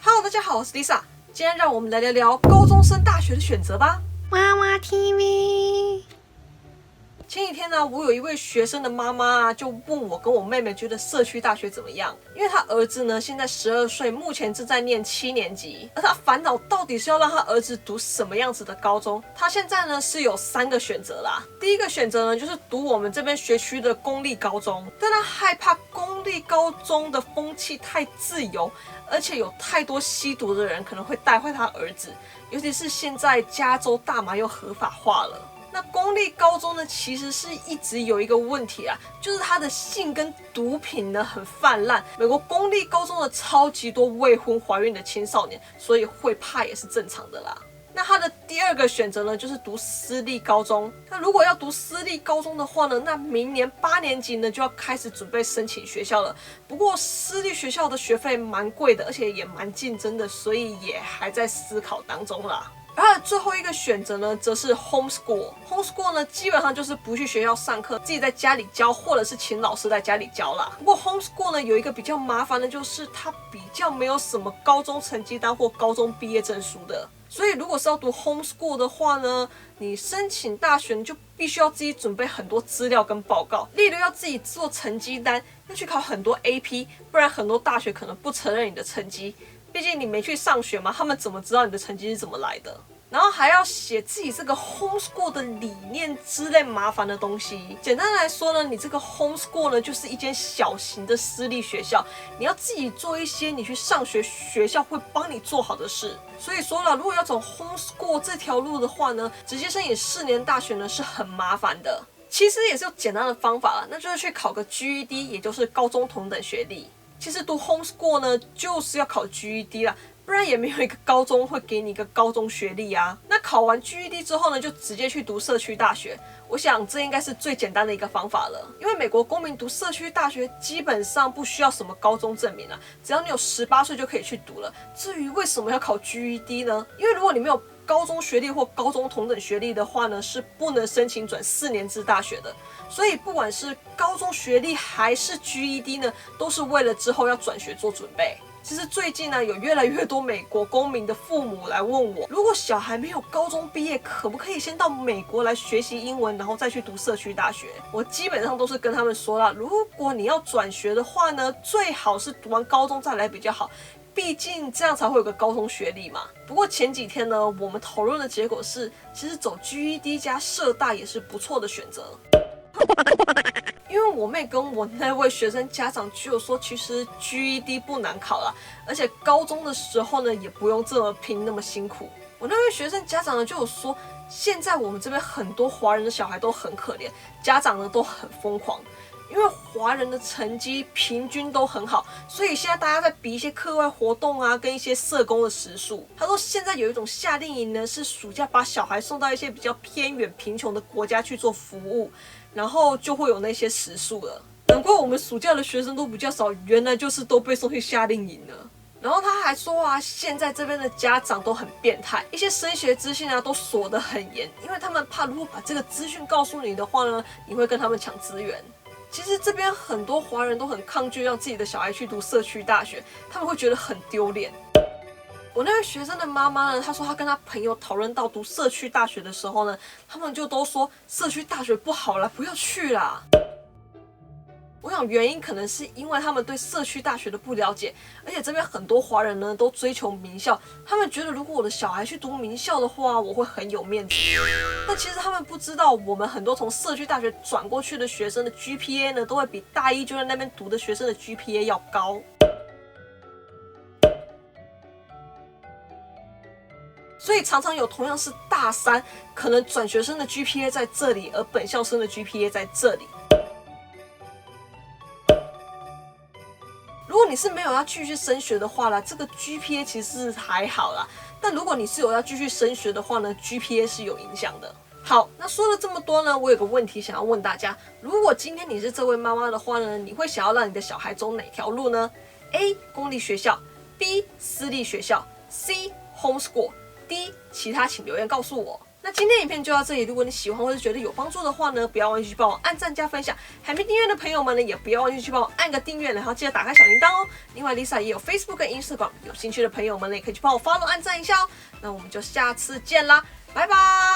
Hello， 大家好，我是 Lisa， 今天让我们来聊聊高中升大学的选择吧。娃娃 TV。前几天呢，我有一位学生的妈妈就问我跟我妹妹觉得社区大学怎么样？因为她儿子呢现在12岁，目前正在念7年级，而她烦恼到底是要让她儿子读什么样子的高中。她现在呢是有3个选择啦。第一个选择呢就是读我们这边学区的公立高中，但她害怕公立高中的风气太自由，而且有太多吸毒的人可能会带坏她儿子，尤其是现在加州大麻又合法化了。那公立高中呢，其实是一直有一个问题啊，就是它的性跟毒品呢很泛滥。美国公立高中的超级多未婚怀孕的青少年，所以会怕也是正常的啦。那他的第二个选择呢，就是读私立高中。那如果要读私立高中的话呢，那明年8年级呢就要开始准备申请学校了。不过私立学校的学费蛮贵的，而且也蛮竞争的，所以也还在思考当中啦。而最后一个选择呢，则是 homeschool。homeschool 呢，基本上就是不去学校上课，自己在家里教，或者是请老师在家里教啦。不过 homeschool 呢，有一个比较麻烦的，就是它比较没有什么高中成绩单或高中毕业证书的。所以如果是要读 homeschool 的话呢，你申请大学你就必须要自己准备很多资料跟报告，例如要自己做成绩单，要去考很多 AP， 不然很多大学可能不承认你的成绩。毕竟你没去上学嘛，他们怎么知道你的成绩是怎么来的？然后还要写自己这个 homeschool 的理念之类麻烦的东西。简单来说呢，你这个 homeschool 呢，就是一间小型的私立学校，你要自己做一些你去上学学校会帮你做好的事。所以说了，如果要走 homeschool 这条路的话呢，直接申请4年大学呢是很麻烦的。其实也是有简单的方法啦，那就是去考个 GED， 也就是高中同等学历。其实读 homeschool 呢，就是要考 GED 啦，不然也没有一个高中会给你一个高中学历啊。那考完 GED 之后呢，就直接去读社区大学。我想这应该是最简单的一个方法了，因为美国公民读社区大学基本上不需要什么高中证明啊，只要你有18岁就可以去读了。至于为什么要考 GED 呢？因为如果你没有高中学历或高中同等学历的话呢，是不能申请转4年制大学的。所以不管是高中学历还是 GED 呢，都是为了之后要转学做准备。其实最近呢，有越来越多美国公民的父母来问我，如果小孩没有高中毕业，可不可以先到美国来学习英文，然后再去读社区大学？我基本上都是跟他们说了，如果你要转学的话呢，最好是读完高中再来比较好。毕竟这样才会有个高中学历嘛。不过前几天呢，我们讨论的结果是，其实走 GED 加社大也是不错的选择。因为我妹跟我那位学生家长就有说，其实 GED 不难考啦，而且高中的时候呢，也不用这么拼那么辛苦。我那位学生家长呢就有说，现在我们这边很多华人的小孩都很可怜，家长呢都很疯狂。因为华人的成绩平均都很好，所以现在大家在比一些课外活动啊，跟一些社工的时数。他说现在有一种夏令营呢，是暑假把小孩送到一些比较偏远贫穷的国家去做服务，然后就会有那些时数了。难怪我们暑假的学生都比较少，原来就是都被送去夏令营了。然后他还说啊，现在这边的家长都很变态，一些升学资讯啊都锁得很严，因为他们怕如果把这个资讯告诉你的话呢，你会跟他们抢资源。其实这边很多华人都很抗拒让自己的小孩去读社区大学，他们会觉得很丢脸。我那位学生的妈妈呢，她说她跟她朋友讨论到读社区大学的时候呢，他们就都说社区大学不好啦，不要去啦。我想原因可能是因为他们对社区大学的不了解，而且这边很多华人呢都追求名校，他们觉得如果我的小孩去读名校的话，我会很有面子。但其实他们不知道，我们很多从社区大学转过去的学生的 GPA 呢，都会比大一就在那边读的学生的 GPA 要高。所以常常有同样是大3，可能转学生的 GPA 在这里，而本校生的 GPA 在这里。如果你是没有要继续升学的话啦，这个 GPA 其实还好啦。但如果你是有要继续升学的话呢， GPA 是有影响的。好，那说了这么多呢，我有个问题想要问大家，如果今天你是这位妈妈的话呢，你会想要让你的小孩走哪条路呢？ A 公立学校， B 私立学校， C homeschool， D 其他请留言告诉我。那那今天影片就到这里，如果你喜欢或是觉得有帮助的话呢，不要忘记去帮我按赞加分享。还没订阅的朋友们呢，也不要忘记去帮我按个订阅，然后记得打开小铃铛哦。另外 Lisa 也有 Facebook 跟 Instagram，有兴趣的朋友们呢，也可以去帮我 follow 按赞一下哦。那我们就下次见啦，拜拜。